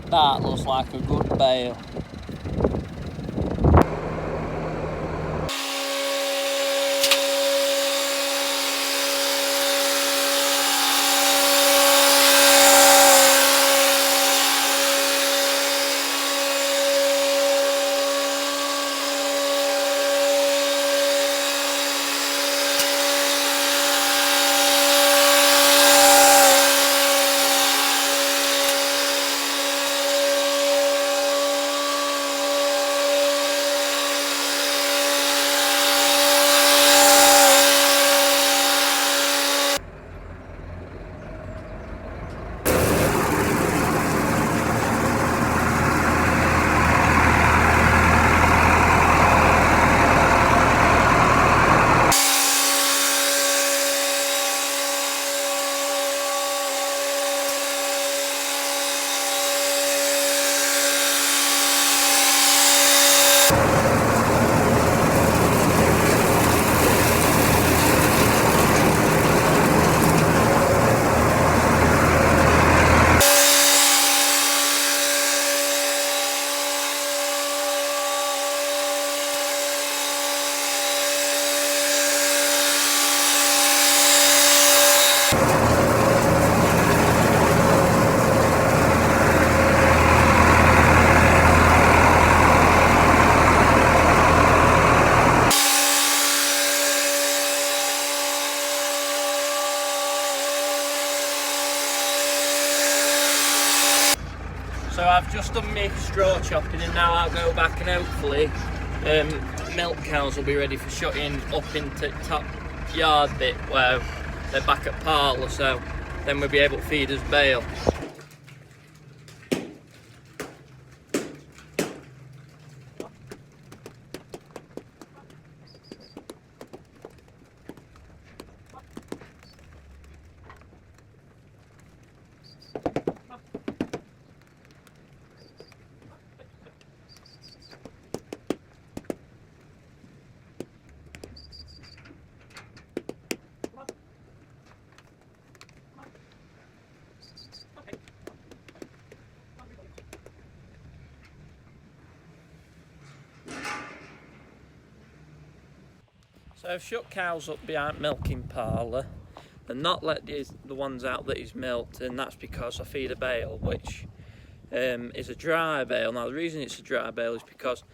That looks like a good bale. So I've just done my straw chopping and now I'll go back and hopefully milk cows will be ready for shutting up into top yard bit where they're back at parlour, so then we'll be able to feed us bale. So I've shut cows up behind milking parlour and not let the ones out that is milked, and that's because I feed a bale which is a dry bale. Now the reason it's a dry bale is because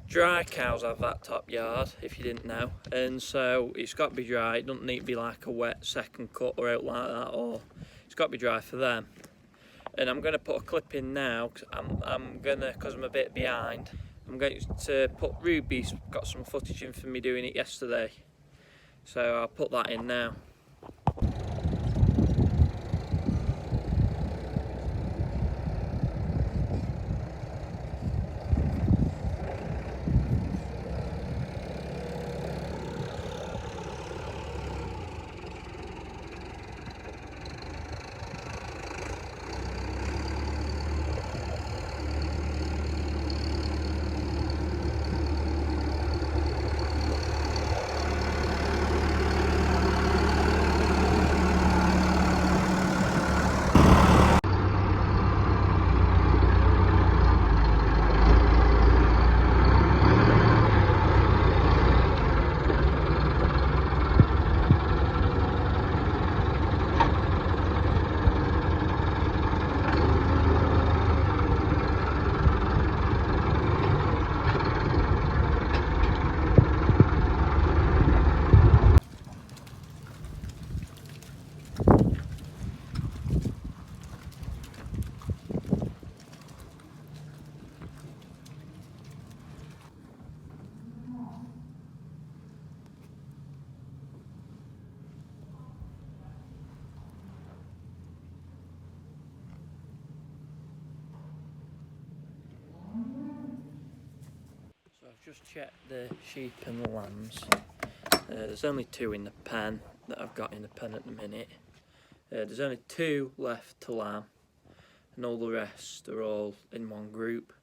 dry cows have that top yard, if you didn't know, and so it's got to be dry. It doesn't need to be like a wet second cut or out like that, or it's got to be dry for them. And I'm going to put a clip in now because I'm a bit behind. I'm going to put Ruby's got some footage in for me doing it yesterday, so I'll put that in now. So I've just checked the sheep and the lambs. There's only 2 in the pen that I've got in the pen at the minute. There's only 2 left to lamb, and all the rest are all in one group.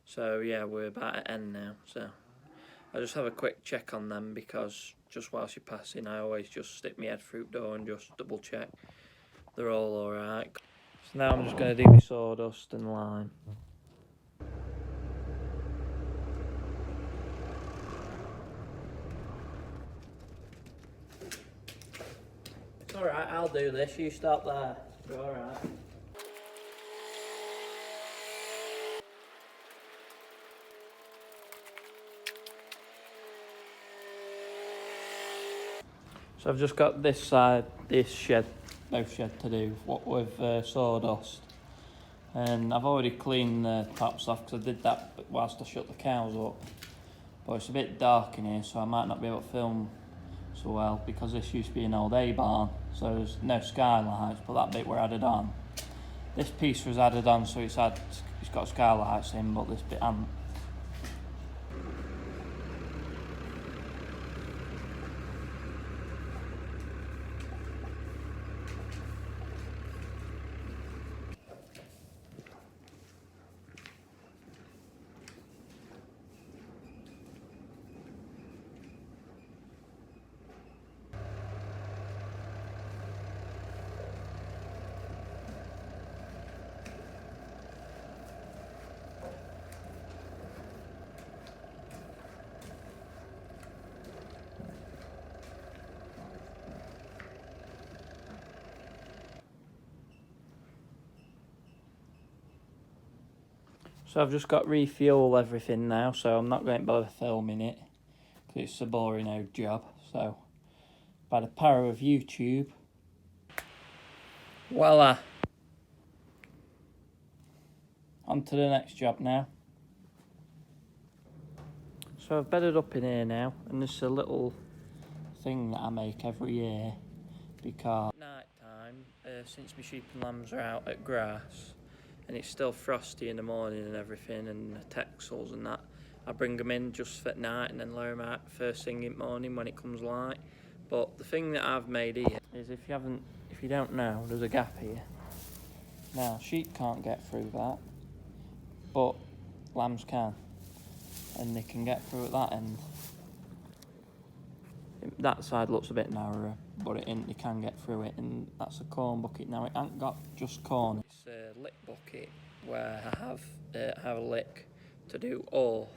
So yeah, we're about at end now. So I just have a quick check on them because just whilst you're passing, I always just stick my head through the door and just double check they're all alright. So now I'm just going to do my sawdust and lime. It's alright, I'll do this, you stop there. You're alright. So I've just got this side, both shed to do, what with sawdust. And I've already cleaned the tops off because I did that whilst I shut the cows up. But it's a bit dark in here, so I might not be able to film so well because this used to be an old hay barn, so there's no skylights, but that bit were added on. This piece was added on, so it's got skylights in, but this bit hasn't. So I've just got refuel everything now, so I'm not going to bother filming it because it's a boring old job. So by the power of YouTube, voila! On to the next job now. So I've bedded up in here now, and this is a little thing that I make every year because at night time, since my sheep and lambs are out at grass, and it's still frosty in the morning and everything, and the texels and that, I bring them in just for night and then lower them out first thing in the morning when it comes light. But the thing that I've made here is, if you don't know, there's a gap here. Now sheep can't get through that, but lambs can, and they can get through at that end. That side looks a bit narrower, but they can get through it, and that's a corn bucket. Now it ain't got just corn. It's a lick bucket where I have a lick to do off,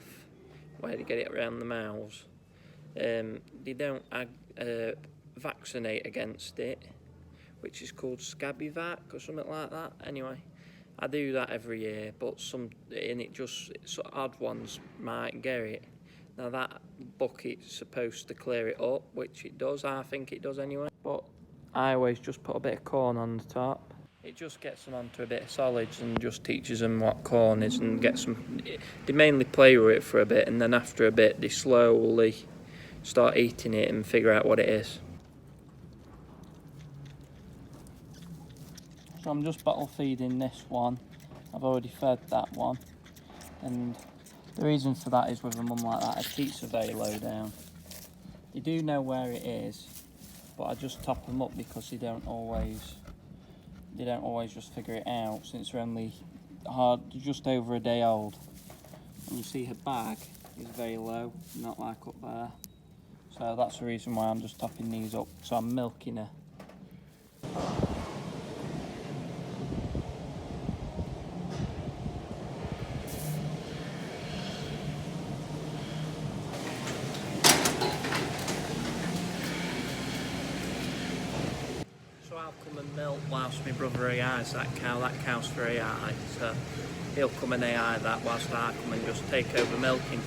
where they get it around the mouths. They don't vaccinate against it, which is called scabby vac or something like that. Anyway, I do that every year, but some odd ones might get it. Now that bucket's supposed to clear it up, which it does, I think it does anyway. But I always just put a bit of corn on the top. It just gets them onto a bit of solids and just teaches them what corn is, and gets them. They mainly play with it for a bit, and then after a bit they slowly start eating it and figure out what it is. So I'm just bottle feeding this one. I've already fed that one, and the reason for that is with a mum like that, it keeps her very low down. They do know where it is, but I just top them up because they don't always just figure it out, since they're only just over a day old. And you see her bag is very low, not like up there. So that's the reason why I'm just topping these up. So I'm milking her. I'll come and milk whilst my brother AIs that cow. That cow's for AI, so he'll come and AI that whilst I come and just take over milking.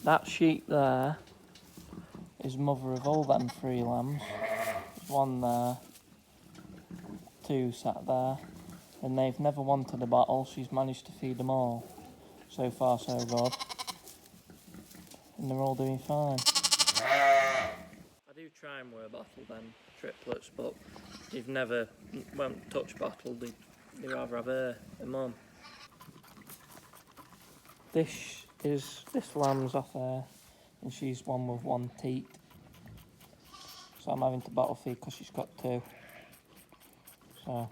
That sheep there is mother of all them 3 lambs. There's one there, 2 sat there, and they've never wanted a bottle. She's managed to feed them all. So far so good. And they're all doing fine. I do try and wear a bottle then, triplets, but they've never, won't touch bottle, they rather have a mum. This lamb's off there, and she's one with 1 teat. So I'm having to bottle feed because she's got 2. So.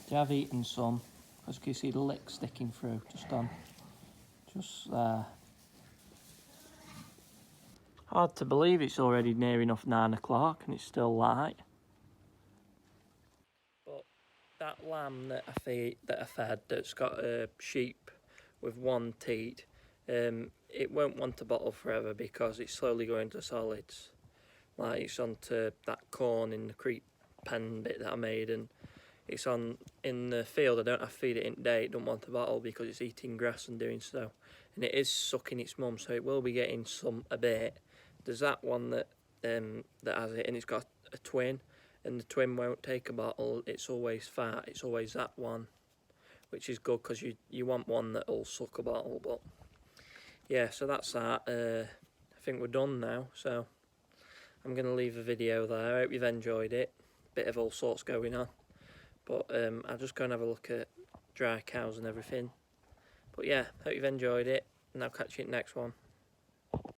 They have eaten some, as you can see the lick sticking through, just there. Hard to believe it's already near enough 9 o'clock and it's still light. But that lamb that I fed that's got a sheep with 1 teat, it won't want to bottle forever because it's slowly going to solids. Like it's onto that corn in the creep pen bit that I made, and it's on in the field. I don't have to feed it in day. It don't want to bottle because it's eating grass and doing so, and it is sucking its mum, so it will be getting a bit. There's that one that has it, and it's got a twin, and the twin won't take a bottle. It's always fat. It's always that one, which is good because you want one that'll suck a bottle. But yeah, so that's that. I think we're done now, so I'm gonna leave the video there. I hope you've enjoyed it. Bit of all sorts going on, but I'll just go and have a look at dry cows and everything. But yeah, hope you've enjoyed it, and I'll catch you in the next one.